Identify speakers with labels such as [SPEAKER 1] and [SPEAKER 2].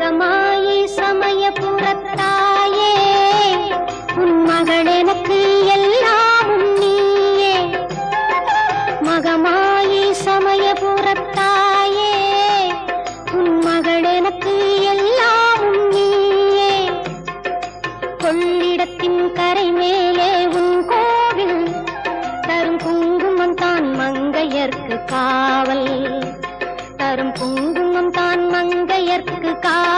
[SPEAKER 1] மகமாயி சமயபுரத்தாயே உன் மகள் எனக்கு எல்லாமும் நீயே. மகமாயி சமயபுரத்தாயே உன் மகள் எனக்கு எல்லாமும் நீயே. கொள்ளிடத்தின் கரை மேலே உன் கோவில் தரும் குங்குமம் தான் மங்கையர்க்கு காவல். தரும் குங்குமம் தான் மங்கையர்க்கு காவல்.